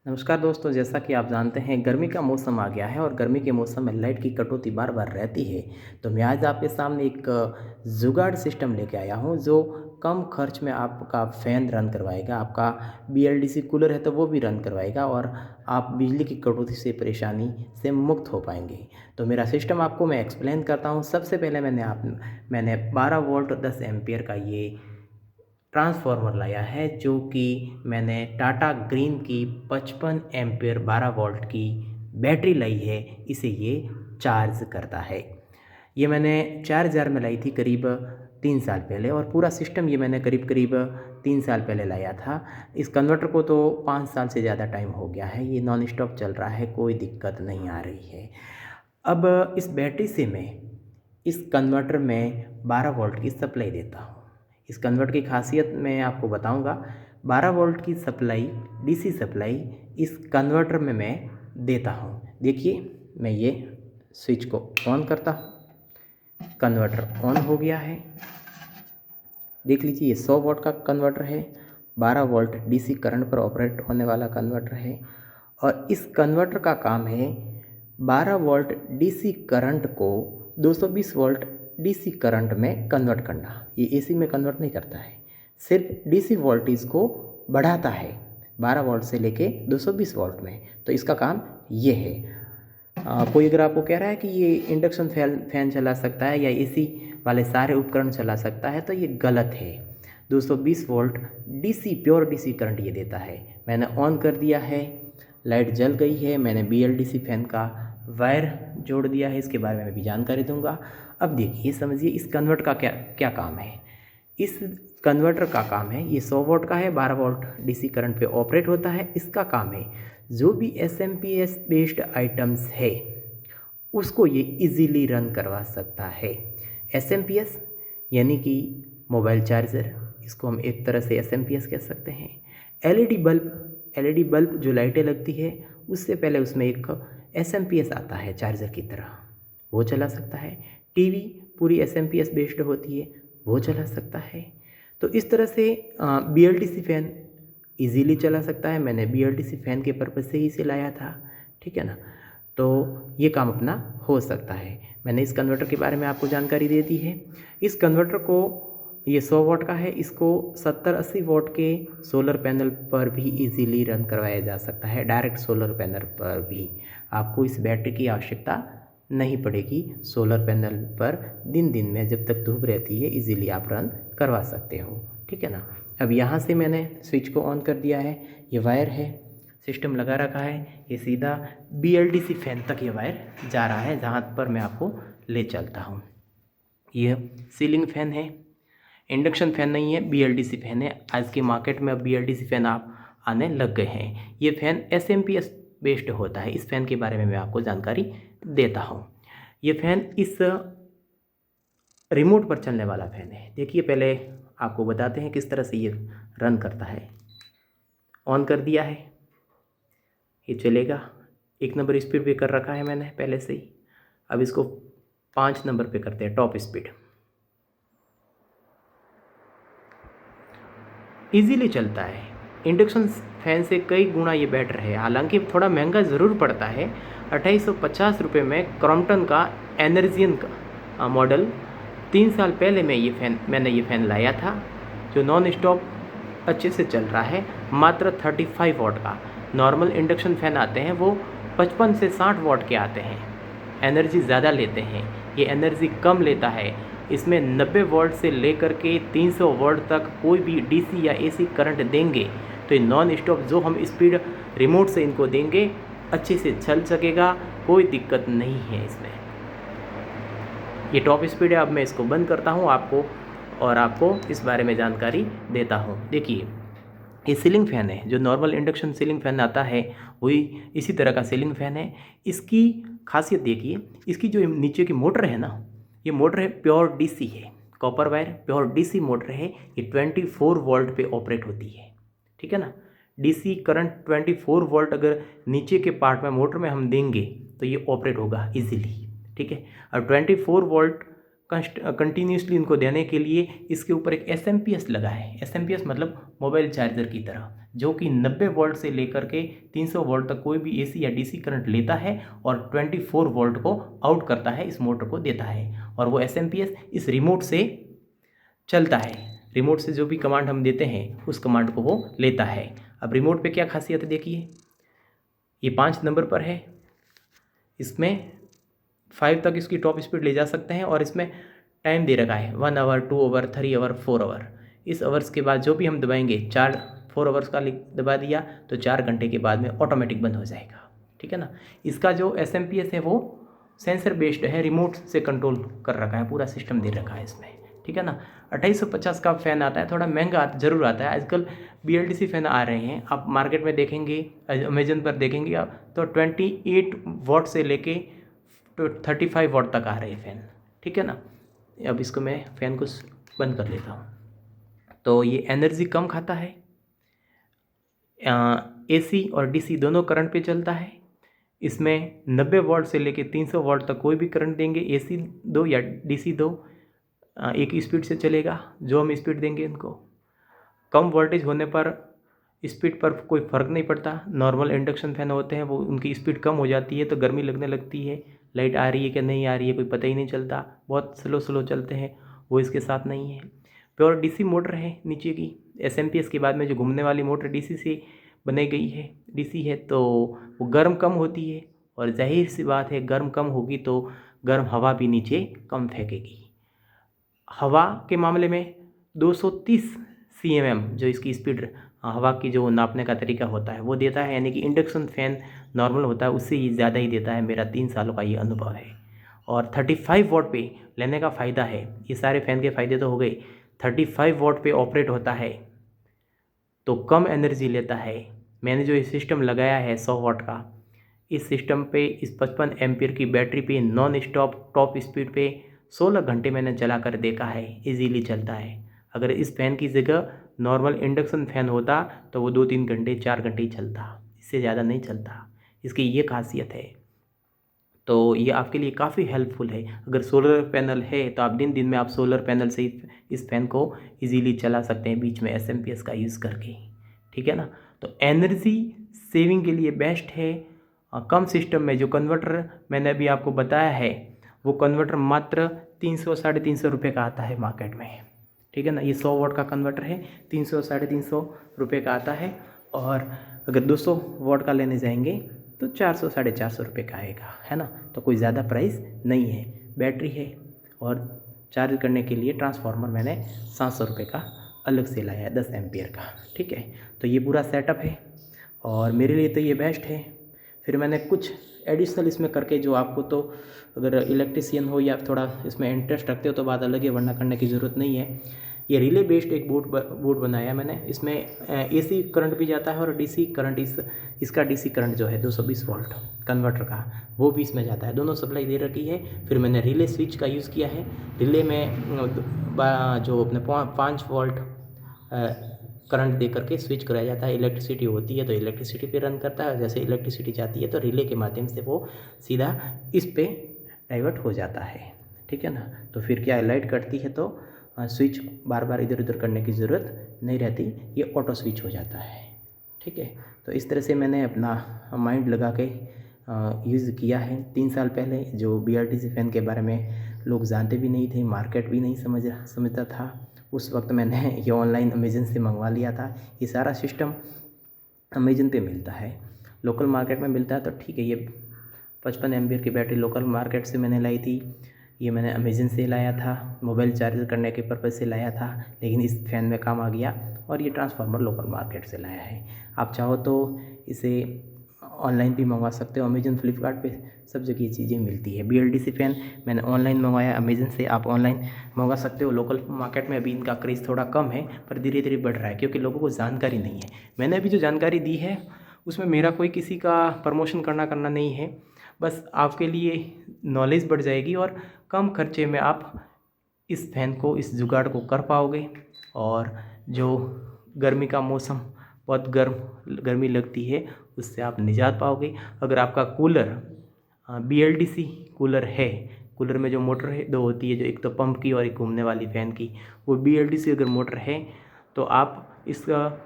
नमस्कार दोस्तों, जैसा कि आप जानते हैं गर्मी का मौसम आ गया है और गर्मी के मौसम में लाइट की कटौती बार बार रहती है। तो मैं आज आपके सामने एक जुगाड़ सिस्टम लेके आया हूँ जो कम खर्च में आपका फ़ैन रन करवाएगा। आपका बीएलडीसी कूलर है तो वो भी रन करवाएगा और आप बिजली की कटौती से परेशानी से मुक्त हो पाएंगे। तो मेरा सिस्टम आपको मैं एक्सप्लेन करता हूँ। सबसे पहले मैंने 12 वोल्ट 10 एम्पियर का ये ट्रांसफार्मर लाया है जो कि मैंने टाटा ग्रीन की 55 एम्पियर 12 वोल्ट की बैटरी लाई है। इसे ये चार्ज करता है। ये मैंने 4000 में लाई थी करीब 3 साल पहले और पूरा सिस्टम ये मैंने करीब करीब 3 साल पहले लाया था। इस कन्वर्टर को तो 5 साल से ज़्यादा टाइम हो गया है। ये नॉन स्टॉप चल रहा है, कोई दिक्कत नहीं आ रही है। अब इस बैटरी से मैं इस कन्वर्टर में 12 वोल्ट की सप्लाई देता हूँ। इस कन्वर्ट की खासियत मैं आपको बताऊंगा। 12 वोल्ट की सप्लाई, डीसी सप्लाई इस कन्वर्टर में मैं देता हूँ। देखिए, मैं ये स्विच को ऑन करता हूँ, कन्वर्टर ऑन हो गया है। देख लीजिए, ये 100 वोल्ट का कन्वर्टर है, 12 वोल्ट डीसी करंट पर ऑपरेट होने वाला कन्वर्टर है। और इस कन्वर्टर का काम है 12 वोल्ट डीसी करंट को 220 वोल्ट डीसी करंट में कन्वर्ट करना। ये एसी में कन्वर्ट नहीं करता है, सिर्फ डीसी वोल्टेज को बढ़ाता है 12 वोल्ट से लेके 220 वोल्ट में। तो इसका काम ये है। कोई अगर आपको कह रहा है कि ये इंडक्शन फैन चला सकता है या एसी वाले सारे उपकरण चला सकता है, तो ये गलत है। 220 volt DC pure DC current ये देता है। मैंने ऑन कर दिया है, लाइट जल गई है। मैंने बीएलडीसी फैन का वायर जोड़ दिया है, इसके बारे में भी जानकारी दूंगा। अब देखिए, समझिए इस कन्वर्ट का क्या क्या काम है। इस कन्वर्टर का काम है, ये 100 वोल्ट का है, 12 वोल्ट डीसी करंट पे ऑपरेट होता है। इसका काम है जो भी एसएमपीएस बेस्ड आइटम्स है उसको ये इजीली रन करवा सकता है। एसएमपीएस यानी कि मोबाइल चार्जर, इसको हम एक तरह से एसएमपीएस कह सकते हैं। एलईडी बल्ब जो लाइटें लगती है, उससे पहले उसमें एक एसएमपीएस आता है चार्जर की तरह, वो चला सकता है। टीवी पूरी एसएमपीएस बेस्ड होती है, वो चला सकता है। तो इस तरह से बीएलडीसी फ़ैन इजीली चला सकता है। मैंने बीएलडीसी फ़ैन के पर्पज़ से ही इसे लाया था, ठीक है ना। तो ये काम अपना हो सकता है। मैंने इस कन्वर्टर के बारे में आपको जानकारी दे दी है। इस कन्वर्टर को, ये 100 वोल्ट का है, इसको 70-80 वोल्ट के सोलर पैनल पर भी इजीली रन करवाया जा सकता है। डायरेक्ट सोलर पैनल पर भी आपको इस बैटरी की आवश्यकता नहीं पड़ेगी। सोलर पैनल पर दिन दिन में जब तक धूप रहती है इजीली आप रन करवा सकते हो, ठीक है ना। अब यहाँ से मैंने स्विच को ऑन कर दिया है। ये वायर है, सिस्टम लगा रखा है, ये सीधा बीएलडीसी फैन तक ये वायर जा रहा है, जहाँ पर मैं आपको ले चलता हूँ। ये सीलिंग फैन है, इंडक्शन फ़ैन नहीं है, बीएलडीसी फ़ैन है। आज के मार्केट में अब बीएलडीसी फ़ैन आप आने लग गए हैं। ये फ़ैन एसएमपीएस बेस्ड होता है। इस फ़ैन के बारे में मैं आपको जानकारी देता हूँ। ये फ़ैन इस रिमोट पर चलने वाला फ़ैन है। देखिए, पहले आपको बताते हैं किस तरह से ये रन करता है। ऑन कर दिया है, ये चलेगा। 1 नंबर स्पीड पे कर रखा है मैंने पहले से ही। अब इसको 5 नंबर पे करते हैं, टॉप स्पीड। इजीली चलता है। इंडक्शन फैन से कई गुना ये बेटर है। हालांकि थोड़ा महंगा ज़रूर पड़ता है। 2850 रुपये में क्रॉम्पटन का एनर्जियन का मॉडल 3 साल पहले मैंने ये फ़ैन लाया था, जो नॉन स्टॉप अच्छे से चल रहा है। मात्र 35 वॉट का। नॉर्मल इंडक्शन फ़ैन आते हैं वो 55 से 60 वॉट के आते हैं, एनर्जी ज़्यादा लेते हैं। ये एनर्जी कम लेता है। इसमें 90 वोल्ट से लेकर के 300 वोल्ट तक कोई भी डीसी या एसी करंट देंगे तो ये नॉन स्टॉप जो हम स्पीड रिमोट से इनको देंगे अच्छे से चल सकेगा, कोई दिक्कत नहीं है इसमें। ये टॉप स्पीड है। अब मैं इसको बंद करता हूँ आपको इस बारे में जानकारी देता हूँ। देखिए, ये सीलिंग फ़ैन है, जो नॉर्मल इंडक्शन सीलिंग फ़ैन आता है वही इसी तरह का सीलिंग फ़ैन है। इसकी खासियत देखिए, इसकी जो नीचे की मोटर है ना, ये मोटर है प्योर डीसी है, copper wire pure DC motor है। ये 24 वोल्ट पे ऑपरेट होती है, ठीक है ना। डीसी करंट 24 वोल्ट अगर नीचे के पार्ट में मोटर में हम देंगे तो ये ऑपरेट होगा इजीली, ठीक है। और 24 वोल्ट कंटिन्यूसली उनको देने के लिए इसके ऊपर एक एसएमपीएस लगा है। एसएमपीएस मतलब मोबाइल चार्जर की तरह, जो कि 90 वोल्ट से लेकर के 300 वोल्ट तक कोई भी एसी या डीसी करंट लेता है और 24 वोल्ट को आउट करता है, इस मोटर को देता है। और वो एसएमपीएस इस रिमोट से चलता है। रिमोट से जो भी कमांड हम देते हैं उस कमांड को वो लेता है। अब रिमोट पे क्या खासियत है देखिए, ये 5 नंबर पर है, इसमें 5 तक इसकी टॉप स्पीड ले जा सकते हैं और इसमें टाइम दे रखा है 1 आवर, 2 आवर, 3 आवर, 4 आवर। इस आवर्स के बाद जो भी हम दबाएंगे 4 आवर्स का दबा दिया तो 4 घंटे के बाद में ऑटोमेटिक बंद हो जाएगा, ठीक है ना। इसका जो एसएमपीएस है वो सेंसर बेस्ड है, रिमोट से कंट्रोल कर रखा है, पूरा सिस्टम दे रखा है इसमें, ठीक है ना। 2850 का फ़ैन आता है, थोड़ा महंगा जरूर आता है। आजकल BLDC फ़ैन आ रहे हैं, आप मार्केट में देखेंगे, अमेजन पर देखेंगे आप तो 28 वॉट से लेके तो 35 वॉट तक आ रहे हैं फ़ैन, ठीक है ना। अब इसको मैं फ़ैन को बंद कर लेता हूँ। तो ये एनर्जी कम खाता है, AC और DC दोनों करंट पे चलता है। इसमें 90 वोल्ट से लेके 300 वोल्ट तक कोई भी करंट देंगे, AC दो या DC दो, एक ही स्पीड से चलेगा। जो हम स्पीड देंगे इनको, कम वोल्टेज होने पर स्पीड पर कोई फ़र्क नहीं पड़ता। नॉर्मल इंडक्शन फ़ैन होते हैं वो उनकी स्पीड कम हो जाती है तो गर्मी लगने लगती है, लाइट आ रही है कि नहीं आ रही है कोई पता ही नहीं चलता, बहुत स्लो चलते हैं। वो इसके साथ नहीं है। प्योर DC मोटर है नीचे की, एसएमपीएस के बाद में जो घूमने वाली मोटर DC से बनाई गई है, DC है, तो वो गर्म कम होती है और जाहिर सी बात है गर्म कम होगी तो गर्म हवा भी नीचे कम फेंकेगी। हवा के मामले में 230 CMM जो इसकी स्पीड हवा की जो नापने का तरीका होता है वो देता है, यानी कि इंडक्शन फ़ैन नॉर्मल होता है उससे ये ज़्यादा ही देता है। मेरा 3 सालों का ये अनुभव है। और 35 वॉट पे लेने का फ़ायदा है, ये सारे फ़ैन के फ़ायदे तो हो गए। 35 वॉट पे ऑपरेट होता है तो कम एनर्जी लेता है। मैंने जो ये सिस्टम लगाया है 100 वॉट का, इस सिस्टम पे इस 55 एम्पियर की बैटरी पे नॉन स्टॉप टॉप स्पीड पे 16 घंटे मैंने चला कर देखा है, इजीली चलता है। अगर इस फ़ैन की जगह नॉर्मल इंडक्शन फ़ैन होता तो वो 2-3 घंटे 4 घंटे ही चलता, इससे ज़्यादा नहीं चलता। इसकी ये खासियत है, तो ये आपके लिए काफ़ी हेल्पफुल है। अगर सोलर पैनल है तो आप दिन में आप सोलर पैनल से इस फ़ैन को इजीली चला सकते हैं बीच में एसएमपीएस का यूज़ करके, ठीक है ना। तो एनर्जी सेविंग के लिए बेस्ट है। कम सिस्टम में जो कन्वर्टर मैंने अभी आपको बताया है वो कन्वर्टर मात्र 300-350 रुपये का आता है मार्केट में, ठीक है ना। ये 100 वॉट का कन्वर्टर है, 300-350 रुपये का आता है। और अगर 200 वॉट का लेने जाएंगे तो 400-450 रुपये का आएगा, है ना। तो कोई ज़्यादा प्राइस नहीं है। बैटरी है और चार्ज करने के लिए ट्रांसफार्मर मैंने 700 रुपये का अलग से लाया है 10 एम्पियर का, ठीक है। तो ये पूरा सेटअप है और मेरे लिए तो ये बेस्ट है। फिर मैंने कुछ एडिशनल इसमें करके, जो आपको तो अगर इलेक्ट्रिशियन हो या थोड़ा इसमें इंटरेस्ट रखते हो तो बात अलग है, वरना करने की ज़रूरत नहीं है। ये रिले बेस्ड एक बोर्ड बनाया मैंने। इसमें AC करंट भी जाता है और DC करंट, इसका DC करंट जो है 220 वोल्ट कन्वर्टर का वो भी इसमें जाता है, दोनों सप्लाई दे रखी है। फिर मैंने रिले स्विच का यूज़ किया है। रिले में जो अपने 5 वोल्ट करंट दे करके स्विच कराया जाता है। इलेक्ट्रिसिटी होती है तो इलेक्ट्रिसिटी पे रन करता है, जैसे इलेक्ट्रिसिटी जाती है तो रिले के माध्यम से वो सीधा इस पे डाइवर्ट हो जाता है, ठीक है ना। तो फिर क्या, लाइट कटती है तो स्विच बार बार इधर उधर करने की ज़रूरत नहीं रहती, ये ऑटो स्विच हो जाता है, ठीक है। तो इस तरह से मैंने अपना माइंड लगा के यूज़ किया है। 3 साल पहले जो BLDC फ़ैन के बारे में लोग जानते भी नहीं थे, मार्केट भी नहीं समझता था, उस वक्त मैंने ये ऑनलाइन अमेजन से मंगवा लिया था। ये सारा सिस्टम अमेजन पे मिलता है, लोकल मार्केट में मिलता है तो ठीक है। ये 55 एम्पियर की बैटरी लोकल मार्केट से मैंने लाई थी, ये मैंने अमेजन से लाया था, मोबाइल चार्ज करने के पर्पज़ से लाया था, लेकिन इस फ़ैन में काम आ गया। और ये ट्रांसफार्मर लोकल मार्केट से लाया है। आप चाहो तो इसे ऑनलाइन भी मंगवा सकते हो, अमेजन फ्लिपकार्ट पे सब जगह ये चीज़ें मिलती है। BLDC फ़ैन मैंने ऑनलाइन मंगवाया अमेजन से, आप ऑनलाइन मंगवा सकते हो। लोकल मार्केट में अभी इनका क्रेज़ थोड़ा कम है पर धीरे धीरे बढ़ रहा है, क्योंकि लोगों को जानकारी नहीं है। मैंने अभी जो जानकारी दी है उसमें मेरा कोई किसी का प्रमोशन करना नहीं है, बस आपके लिए नॉलेज बढ़ जाएगी और कम खर्चे में आप इस फ़ैन को, इस जुगाड़ को कर पाओगे। और जो गर्मी का मौसम, बहुत गर्मी लगती है, उससे आप निजात पाओगे। अगर आपका कूलर BLDC कूलर है, कूलर में जो मोटर है दो होती है, जो एक तो पंप की और एक घूमने वाली फ़ैन की, वो BLDC अगर मोटर है तो आप इसका